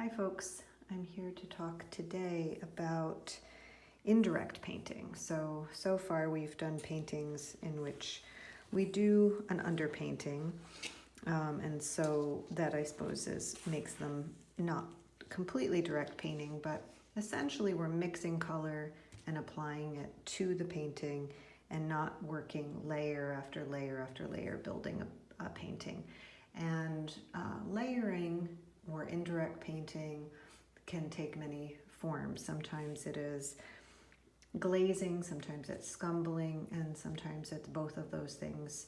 Hi folks, I'm here to talk today about indirect painting. So far we've done paintings in which we do an underpainting, and so that I suppose makes them not completely direct painting, but essentially we're mixing color and applying it to the painting and not working layer after layer after layer building a painting. And layering or indirect painting can take many forms. Sometimes it is glazing, sometimes it's scumbling, and sometimes it's both of those things.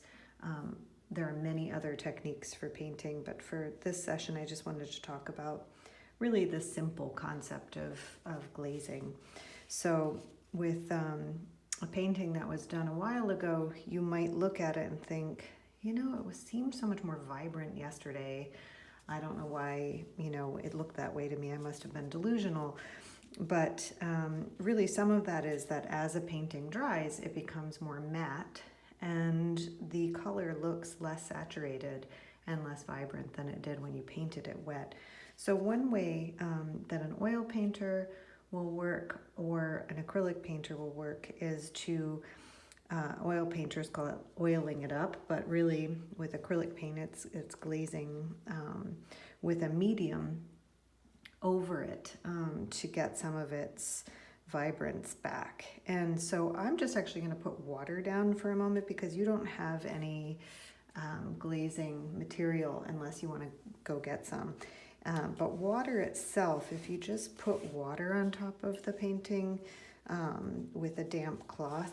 There are many other techniques for painting, but for this session I just wanted to talk about really the simple concept of glazing. So with a painting that was done a while ago, you might look at it and think, it seemed so much more vibrant yesterday. I don't know why, it looked that way to me. I must have been delusional. But really some of that is that as a painting dries, it becomes more matte and the color looks less saturated and less vibrant than it did when you painted it wet. So one way that an oil painter will work or an acrylic painter will work is to oil painters call it oiling it up, but really with acrylic paint it's glazing with a medium over it to get some of its vibrance back. And so I'm just actually going to put water down for a moment because you don't have any glazing material unless you want to go get some. But water itself, if you just put water on top of the painting with a damp cloth,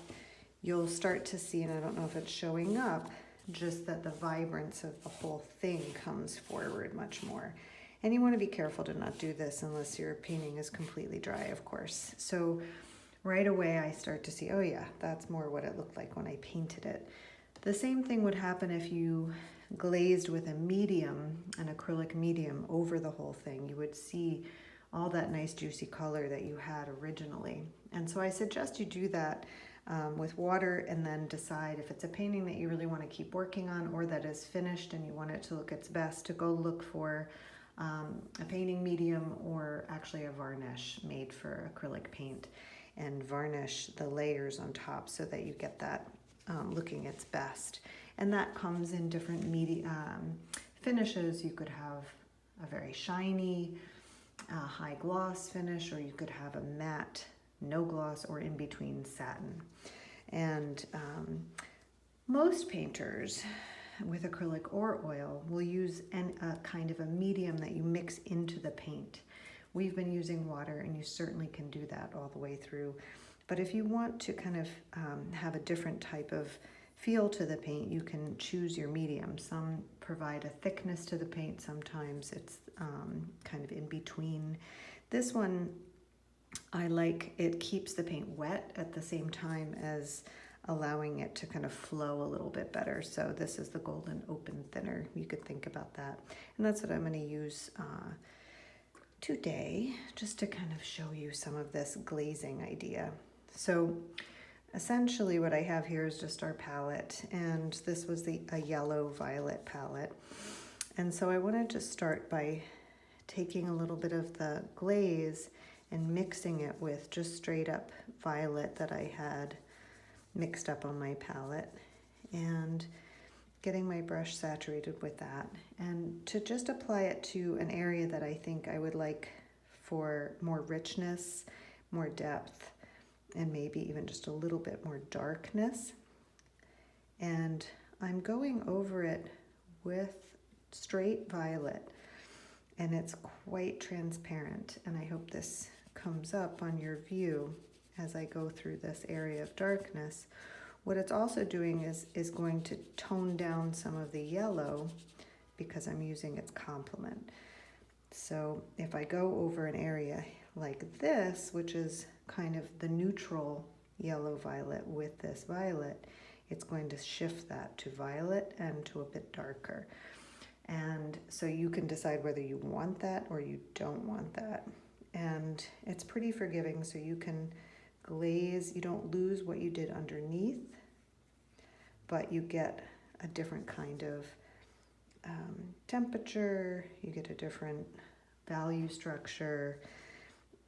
you'll start to see, and I don't know if it's showing up, just that the vibrance of the whole thing comes forward much more. And you want to be careful to not do this unless your painting is completely dry, of course. So right away I start to see, oh yeah, that's more what it looked like when I painted it. The same thing would happen if you glazed with a medium, an acrylic medium, over the whole thing. You would see all that nice juicy color that you had originally. And so I suggest you do that with water and then decide if it's a painting that you really want to keep working on or that is finished and you want it to look its best, to go look for a painting medium or actually a varnish made for acrylic paint and varnish the layers on top so that you get that looking its best. And that comes in different finishes. You could have a very shiny high gloss finish, or you could have a matte no gloss, or in between satin. And most painters with acrylic or oil will use a kind of a medium that you mix into the paint. We've been using water, and you certainly can do that all the way through. But if you want to kind of have a different type of feel to the paint, you can choose your medium. Some provide a thickness to the paint, sometimes it's kind of in between. This one I like, it keeps the paint wet at the same time as allowing it to kind of flow a little bit better. So this is the Golden Open Thinner. You could think about that. And that's what I'm going to use today, just to kind of show you some of this glazing idea. So essentially what I have here is just our palette, and this was a yellow violet palette. And so I wanted to start by taking a little bit of the glaze and mixing it with just straight up violet that I had mixed up on my palette, and getting my brush saturated with that, and to just apply it to an area that I think I would like for more richness, more depth, and maybe even just a little bit more darkness. And I'm going over it with straight violet, and it's quite transparent, and I hope this comes up on your view as I go through this area of darkness. What it's also doing is going to tone down some of the yellow because I'm using its complement. So if I go over an area like this, which is kind of the neutral yellow violet with this violet, it's going to shift that to violet and to a bit darker. And so you can decide whether you want that or you don't want that. And it's pretty forgiving, so you can glaze, you don't lose what you did underneath, but you get a different kind of temperature, you get a different value structure,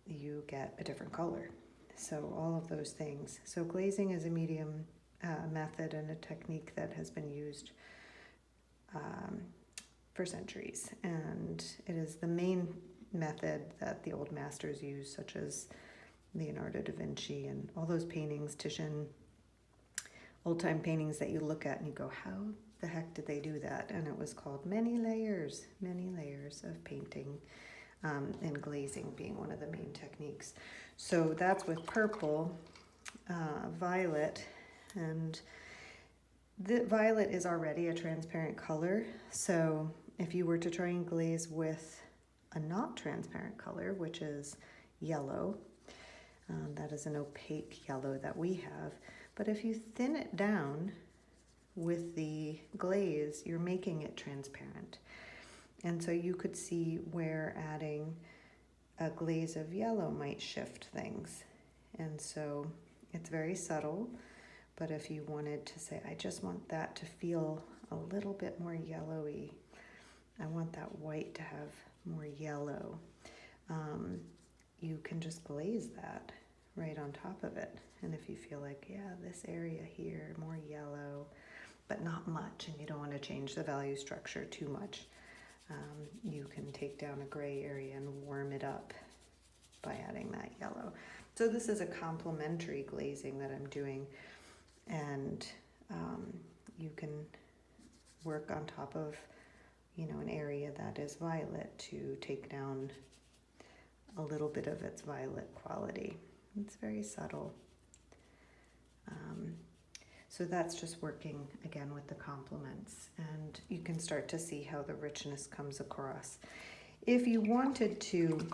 you get a different color. So all of those things. So glazing is a medium method and a technique that has been used for centuries, and it is the main method that the old masters used, such as Leonardo da Vinci and all those paintings, Titian, old-time paintings that you look at and you go, how the heck did they do that? And it was called many layers of painting, and glazing being one of the main techniques. So that's with purple, violet, and the violet is already a transparent color. So if you were to try and glaze with a not transparent color, which is yellow, that is an opaque yellow that we have. But if you thin it down with the glaze, you're making it transparent. And so you could see where adding a glaze of yellow might shift things. And so it's very subtle, but if you wanted to say, I just want that to feel a little bit more yellowy, I want that white to have more yellow, you can just glaze that right on top of it. And if you feel like, yeah, this area here, more yellow, but not much, and you don't want to change the value structure too much, you can take down a gray area and warm it up by adding that yellow. So this is a complementary glazing that I'm doing, and you can work on top of, an area that is violet to take down a little bit of its violet quality. It's very subtle. So that's just working again with the complements, and you can start to see how the richness comes across. If you wanted to,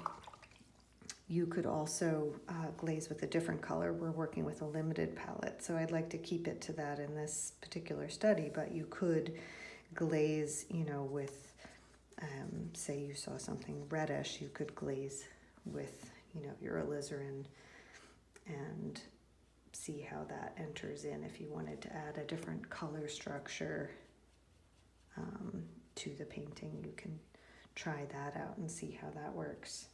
you could also glaze with a different color. We're working with a limited palette, so I'd like to keep it to that in this particular study, but you could glaze, with, say you saw something reddish, you could glaze with, your alizarin and see how that enters in. If you wanted to add a different color structure to the painting, you can try that out and see how that works.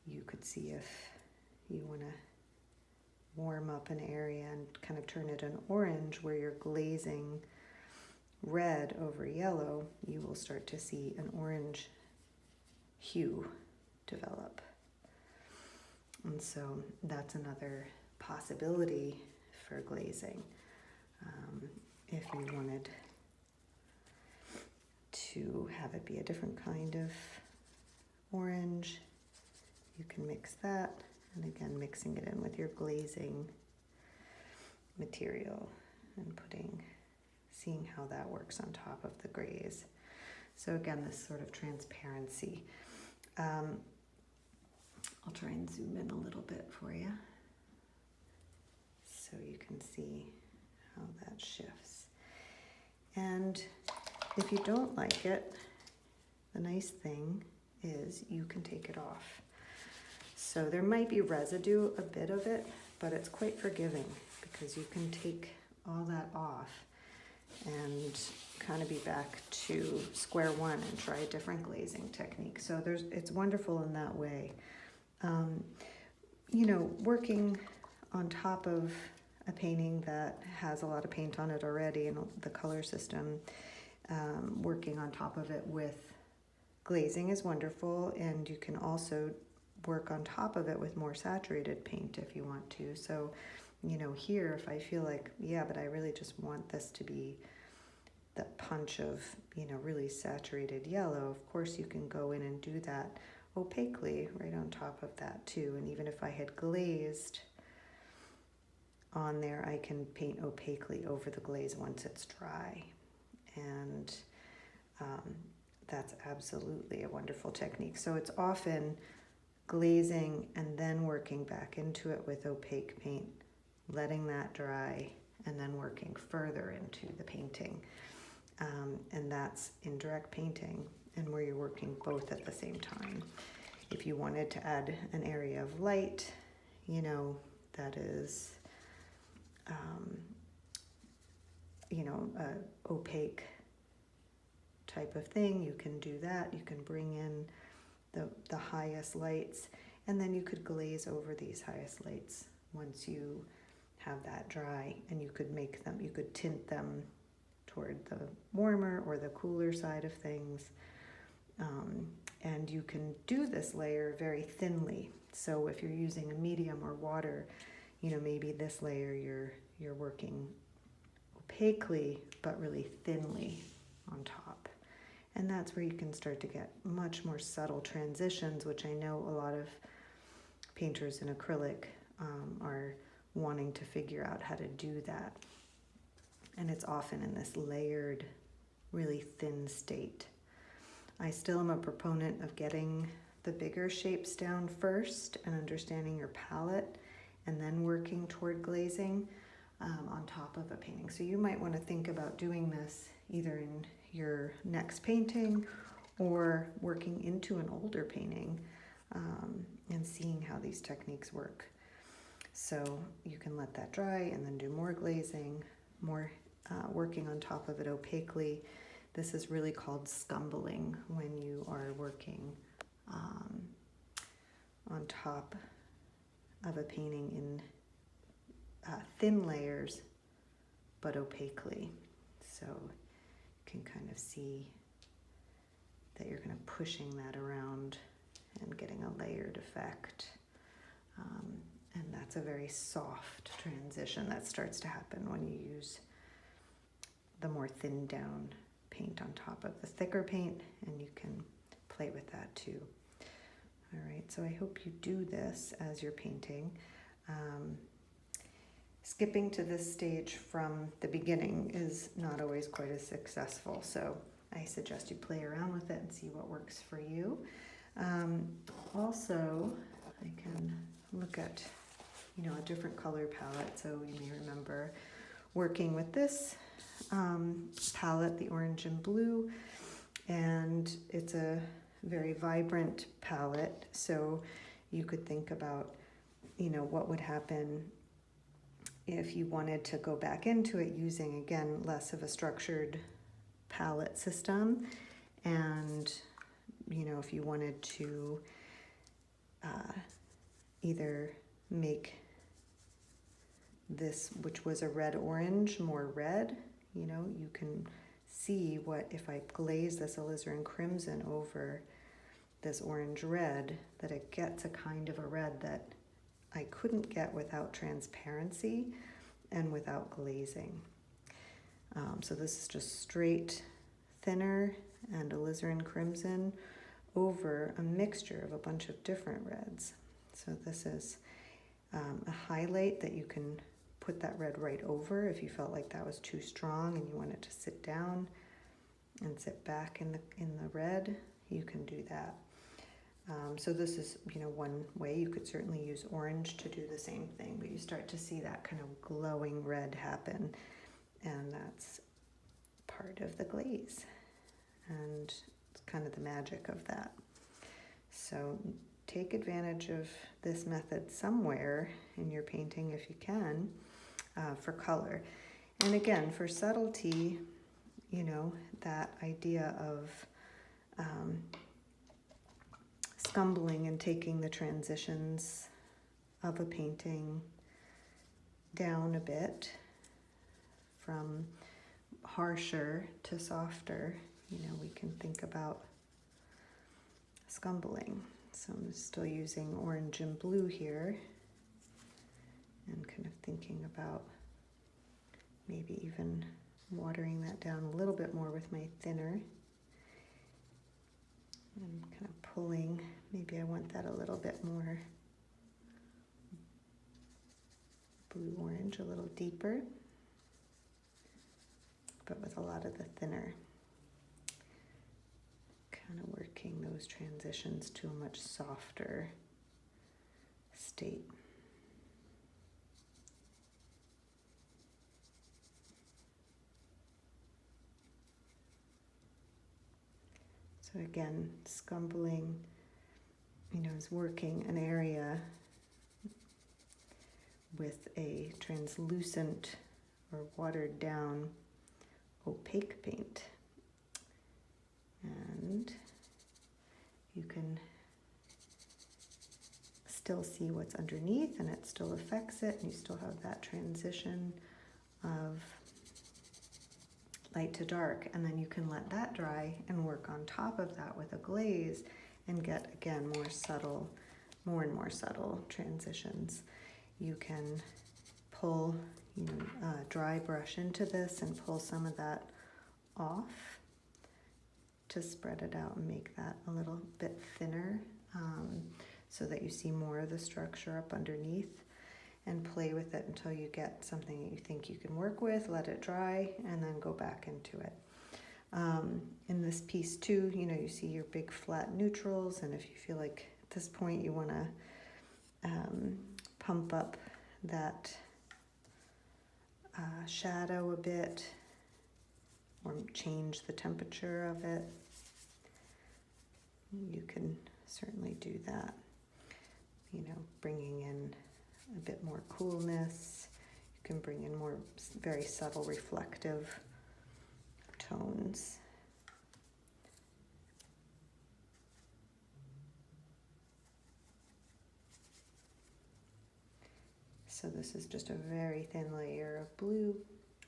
You could see if you want to warm up an area and kind of turn it an orange where you're glazing red over yellow, you will start to see an orange hue develop. And so that's another possibility for glazing. If you wanted to have it be a different kind of orange, you can mix that, and again mixing it in with your glazing material and seeing how that works on top of the grays. So again, this sort of transparency. I'll try and zoom in a little bit for you so you can see how that shifts. And if you don't like it, the nice thing is you can take it off. So there might be residue, a bit of it, but it's quite forgiving because you can take all that off and kind of be back to square one and try a different glazing technique. So it's wonderful in that way. Working on top of a painting that has a lot of paint on it already and the color system, working on top of it with glazing is wonderful, and you can also work on top of it with more saturated paint if you want to. So, here, if I feel like, yeah, but I really just want this to be the punch of, really saturated yellow, of course you can go in and do that opaquely right on top of that too. And even if I had glazed on there, I can paint opaquely over the glaze once it's dry. And that's absolutely a wonderful technique. So it's often glazing and then working back into it with opaque paint, letting that dry, and then working further into the painting. And that's indirect painting, and where you're working both at the same time. If you wanted to add an area of light, that is, opaque type of thing, you can do that. You can bring in the highest lights, and then you could glaze over these highest lights once you have that dry, and you could tint them toward the warmer or the cooler side of things. And you can do this layer very thinly. So if you're using a medium or water, maybe this layer you're working opaquely but really thinly on top. And that's where you can start to get much more subtle transitions, which I know a lot of painters in acrylic are wanting to figure out how to do that. And it's often in this layered, really thin state. I still am a proponent of getting the bigger shapes down first and understanding your palette, and then working toward glazing on top of a painting. So you might want to think about doing this either in your next painting or working into an older painting and seeing how these techniques work. So you can let that dry and then do more glazing, more working on top of it opaquely. This is really called scumbling, when you are working on top of a painting in thin layers but opaquely. So you can kind of see that you're kind of pushing that around and getting a layered effect. And that's a very soft transition that starts to happen when you use the more thinned down paint on top of the thicker paint, and you can play with that too. All right, so I hope you do this as you're painting. Skipping to this stage from the beginning is not always quite as successful, so I suggest you play around with it and see what works for you. Also, I can look at a different color palette, so you may remember working with this palette, the orange and blue, and it's a very vibrant palette, so you could think about what would happen if you wanted to go back into it using, again, less of a structured palette system, and if you wanted to either make this, which was a red-orange, more red, you can see what, if I glaze this alizarin crimson over this orange-red, that it gets a kind of a red that I couldn't get without transparency and without glazing. So this is just straight thinner and alizarin crimson over a mixture of a bunch of different reds. So this is a highlight that you can put that red right over if you felt like that was too strong and you wanted to sit down and sit back in the red, you can do that. So this is, one way. You could certainly use orange to do the same thing, but you start to see that kind of glowing red happen, and that's part of the glaze, and it's kind of the magic of that. So take advantage of this method somewhere in your painting if you can, for color. And again, for subtlety, that idea of scumbling and taking the transitions of a painting down a bit from harsher to softer, we can think about scumbling. So I'm still using orange and blue here, and kind of thinking about maybe even watering that down a little bit more with my thinner. And kind of pulling, maybe I want that a little bit more blue-orange, a little deeper, but with a lot of the thinner. Kind of working those transitions to a much softer state. So again, scumbling, is working an area with a translucent or watered down opaque paint. still see what's underneath and it still affects it, and you still have that transition of light to dark, and then you can let that dry and work on top of that with a glaze and get, again, more and more subtle transitions. You can pull a dry brush into this and pull some of that off to spread it out and make that a little bit thinner, so that you see more of the structure up underneath, and play with it until you get something that you think you can work with. Let it dry and then go back into it. In this piece too, you see your big flat neutrals, and if you feel like at this point you want to pump up that shadow a bit, or change the temperature of it, you can certainly do that. Bringing in a bit more coolness. You can bring in more very subtle reflective tones. So this is just a very thin layer of blue,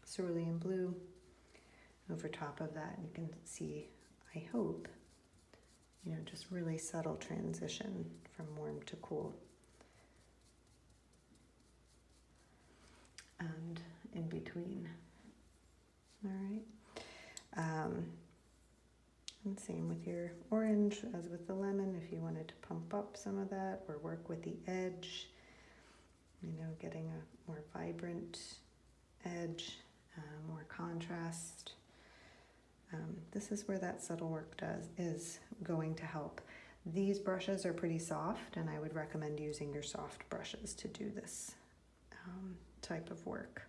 cerulean blue. Over top of that, you can see, I hope, just really subtle transition from warm to cool. And in between. All right. And same with your orange as with the lemon, if you wanted to pump up some of that or work with the edge, getting a more vibrant edge, more contrast. This is where that subtle work is going to help. These brushes are pretty soft, and I would recommend using your soft brushes to do this type of work.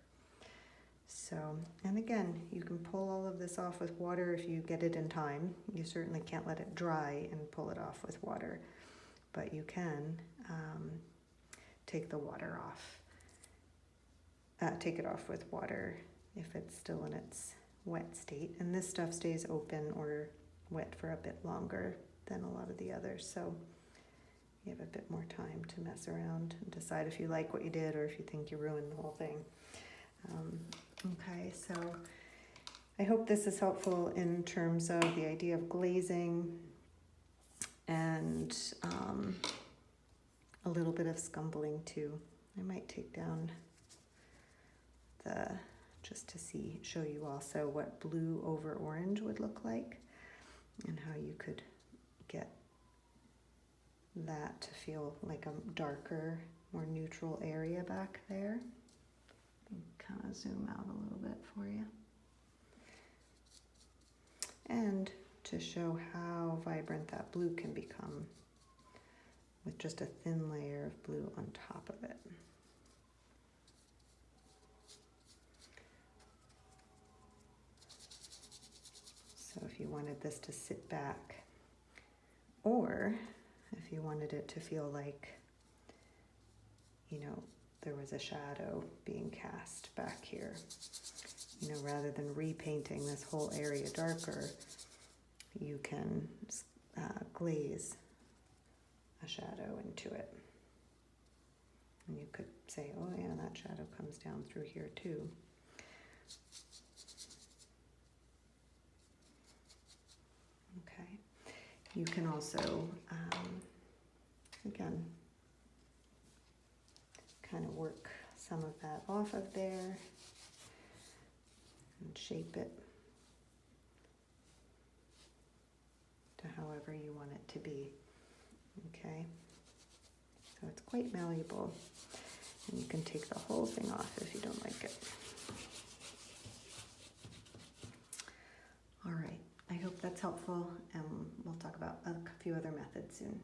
So, and again, you can pull all of this off with water if you get it in time. You certainly can't let it dry and pull it off with water, but you can take the water off. Take it off with water if it's still in its wet state, and this stuff stays open or wet for a bit longer than a lot of the others, so you have a bit more time to mess around and decide if you like what you did or if you think you ruined the whole thing. Okay, so I hope this is helpful in terms of the idea of glazing and a little bit of scumbling too. I might take down just to show you also what blue over orange would look like and how you could get that to feel like a darker, more neutral area back there. Kind of zoom out a little bit for you. And to show how vibrant that blue can become with just a thin layer of blue on top of it. So if you wanted this to sit back, or if you wanted it to feel like, there was a shadow being cast back here, rather than repainting this whole area darker, you can glaze a shadow into it. And you could say, oh yeah, that shadow comes down through here too. Okay. You can also, again, kind of work some of that off of there and shape it to however you want it to be. Okay, so it's quite malleable, and you can take the whole thing off if you don't like it. All right, I hope that's helpful, and we'll talk about a few other methods soon.